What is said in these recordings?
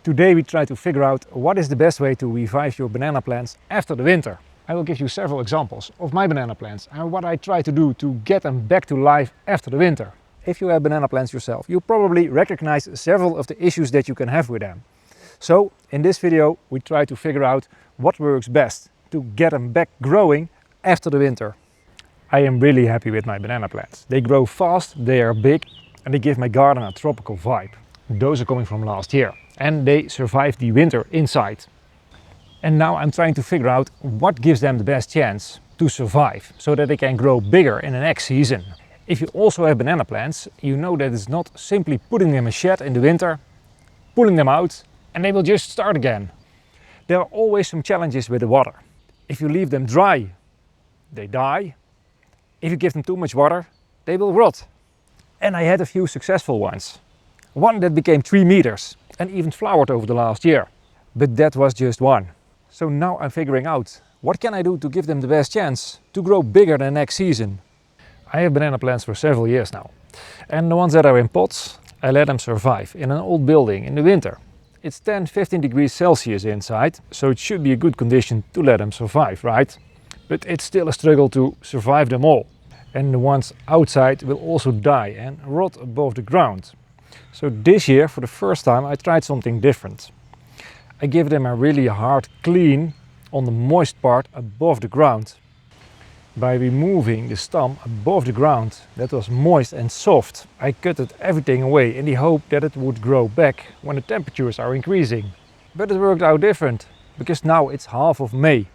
Today we try to figure out what is the best way to revive your banana plants after the winter. I will give you several examples of my banana plants and what I try to do to get them back to life after the winter. If you have banana plants yourself, you probably recognize several of the issues that you can have with them. So in this video we try to figure out what works best to get them back growing after the winter. I am really happy with my banana plants. They grow fast, they are big and they give my garden a tropical vibe. Those are coming from last year and they survived the winter inside. And now I'm trying to figure out what gives them the best chance to survive so that they can grow bigger in the next season. If you also have banana plants, you know that it's not simply putting them in a shed in the winter, pulling them out and they will just start again. There are always some challenges with the water. If you leave them dry, they die. If you give them too much water, they will rot. And I had a few successful ones. One that became 3 meters and even flowered over the last year. But that was just one. So now I'm figuring out what can I do to give them the best chance to grow bigger than next season. I have banana plants for several years now. And the ones that are in pots, I let them survive in an old building in the winter. It's 10-15 degrees Celsius inside, so it should be a good condition to let them survive, right? But it's still a struggle to survive them all. And the ones outside will also die and rot above the ground. So this year, for the first time, I tried something different. I give them a really hard clean on the moist part above the ground. By removing the stump above the ground that was moist and soft, I cut everything away in the hope that it would grow back when the temperatures are increasing. But it worked out different, because now it's half of May,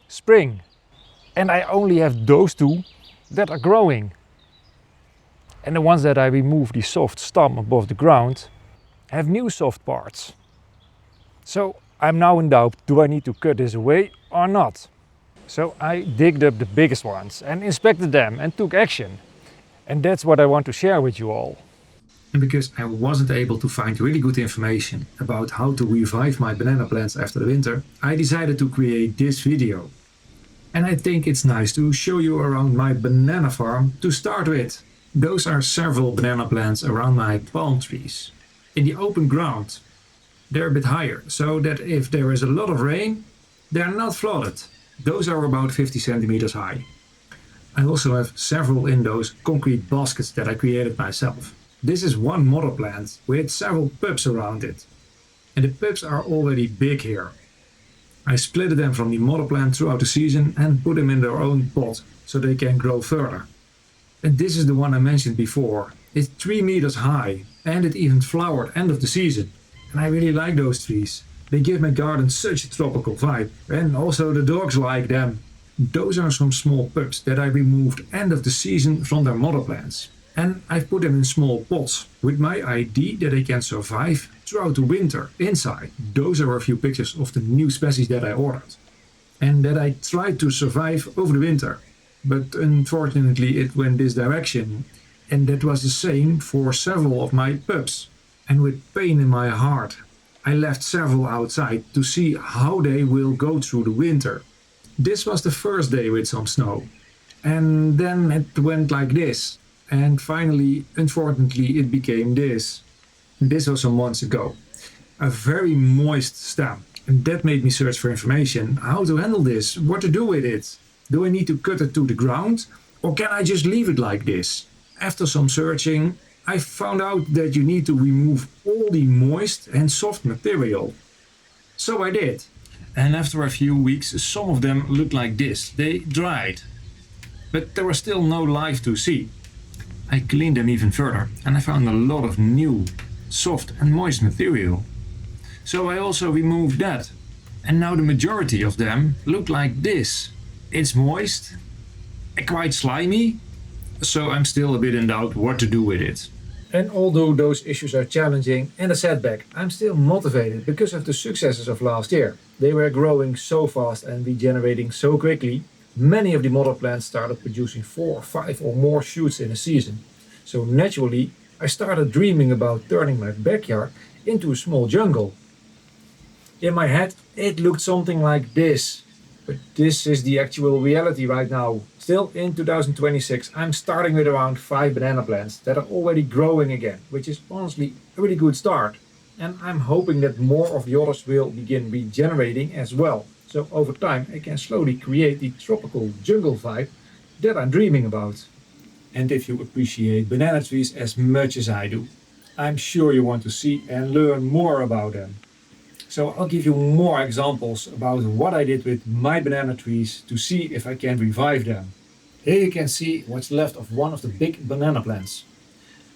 spring, and I only have those two that are growing. And the ones that I remove the soft stump above the ground have new soft parts. So I'm now in doubt, do I need to cut this away or not? So I digged up the biggest ones and inspected them and took action. And that's what I want to share with you all. And because I wasn't able to find really good information about how to revive my banana plants after the winter, I decided to create this video. And I think it's nice to show you around my banana farm to start with. Those are several banana plants around my palm trees. In the open ground, they're a bit higher, so that if there is a lot of rain, they're not flooded. Those are about 50 centimeters high. I also have several in those concrete baskets that I created myself. This is one mother plant with several pups around it. And the pups are already big here. I split them from the mother plant throughout the season and put them in their own pot so they can grow further. And this is the one I mentioned before. It's 3 meters high and it even flowered end of the season. And I really like those trees. They give my garden such a tropical vibe, and also the dogs like them. Those are some small pups that I removed end of the season from their mother plants. And I've put them in small pots with my idea that they can survive throughout the winter inside. Those are a few pictures of the new species that I ordered. And that I tried to survive over the winter. But unfortunately it went this direction. And that was the same for several of my pups. And with pain in my heart, I left several outside to see how they will go through the winter. This was the first day with some snow. And then it went like this. And finally, unfortunately, it became this. This was some months ago. A very moist stem. And that made me search for information. How to handle this? What to do with it? Do I need to cut it to the ground? Or can I just leave it like this? After some searching, I found out that you need to remove all the moist and soft material. So I did. And after a few weeks, some of them looked like this. They dried. But there was still no life to see. I cleaned them even further and I found a lot of new, soft and moist material. So I also removed that. And now the majority of them look like this. It's moist and quite slimy. So I'm still a bit in doubt what to do with it. And although those issues are challenging and a setback, I'm still motivated because of the successes of last year. They were growing so fast and regenerating so quickly. Many of the mother plants started producing 4 or 5 or more shoots in a season. So naturally, I started dreaming about turning my backyard into a small jungle. In my head, it looked something like this. But this is the actual reality right now. Still in 2026, I'm starting with around 5 banana plants that are already growing again, which is honestly a really good start. And I'm hoping that more of the others will begin regenerating as well. So over time I can slowly create the tropical jungle vibe that I'm dreaming about. And if you appreciate banana trees as much as I do, I'm sure you want to see and learn more about them. So I'll give you more examples about what I did with my banana trees to see if I can revive them. Here you can see what's left of one of the big banana plants.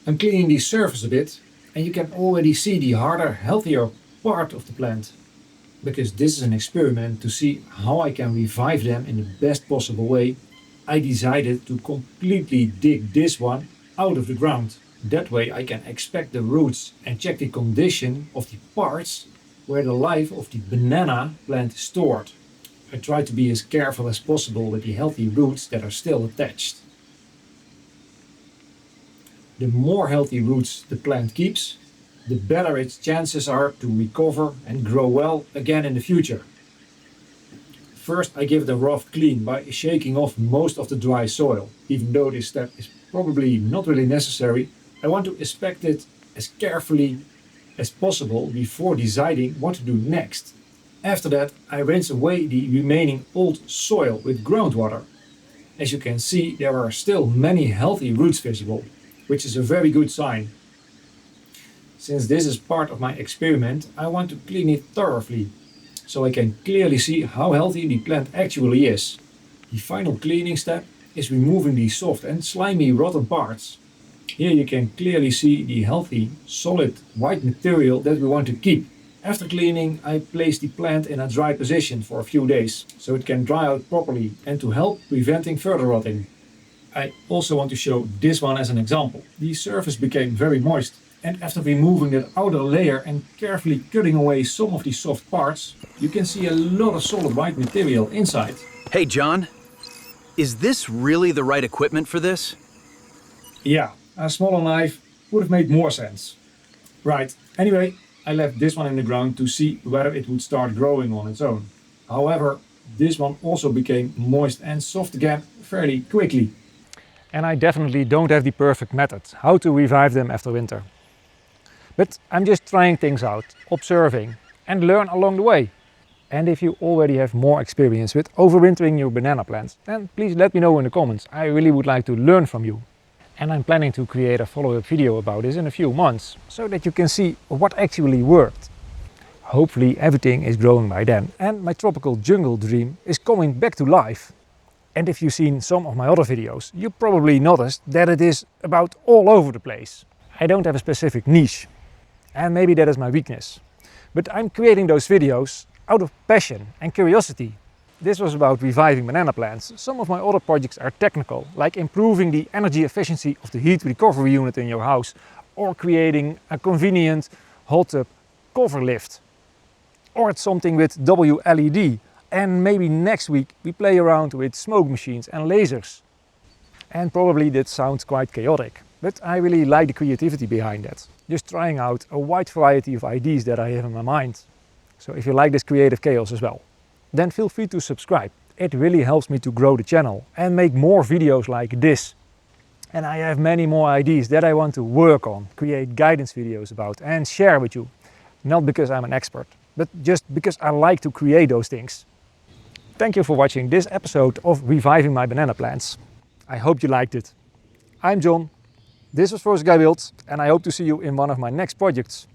I'm cleaning the surface a bit and you can already see the harder, healthier part of the plant. Because this is an experiment to see how I can revive them in the best possible way, I decided to completely dig this one out of the ground. That way I can expect the roots and check the condition of the parts where the life of the banana plant is stored. I try to be as careful as possible with the healthy roots that are still attached. The more healthy roots the plant keeps, the better its chances are to recover and grow well again in the future. First I give it a rough clean by shaking off most of the dry soil. Even though this step is probably not really necessary, I want to inspect it as carefully as possible before deciding what to do next. After that I rinse away the remaining old soil with groundwater. As you can see, there are still many healthy roots visible, which is a very good sign. Since this is part of my experiment, I want to clean it thoroughly, so I can clearly see how healthy the plant actually is. The final cleaning step is removing the soft and slimy rotten parts. Here you can clearly see the healthy, solid, white material that we want to keep. After cleaning, I place the plant in a dry position for a few days, so it can dry out properly and to help preventing further rotting. I also want to show this one as an example. The surface became very moist, and after removing that outer layer and carefully cutting away some of the soft parts, you can see a lot of solid white material inside. Hey John, is this really the right equipment for this? Yeah, a smaller knife would have made more sense. Right, anyway, I left this one in the ground to see whether it would start growing on its own. However, this one also became moist and soft again fairly quickly. And I definitely don't have the perfect method how to revive them after winter. But I'm just trying things out, observing and learn along the way. And if you already have more experience with overwintering your banana plants, then please let me know in the comments. I really would like to learn from you. And I'm planning to create a follow-up video about this in a few months, so that you can see what actually worked. Hopefully everything is growing by then and my tropical jungle dream is coming back to life. And if you've seen some of my other videos, you probably noticed that it is about all over the place. I don't have a specific niche, and maybe that is my weakness. But I'm creating those videos out of passion and curiosity. This was about reviving banana plants. Some of my other projects are technical, like improving the energy efficiency of the heat recovery unit in your house, or creating a convenient hot tub cover lift. Or it's something with WLED. And maybe next week we play around with smoke machines and lasers. And probably that sounds quite chaotic, but I really like the creativity behind that. Just trying out a wide variety of ideas that I have in my mind. So if you like this creative chaos as well, then feel free to subscribe. It really helps me to grow the channel and make more videos like this. And I have many more ideas that I want to work on, create guidance videos about and share with you. Not because I'm an expert, but just because I like to create those things. Thank you for watching this episode of Reviving My Banana Plants. I hope you liked it. I'm John, this was Forest Guy Wild, and I hope to see you in one of my next projects.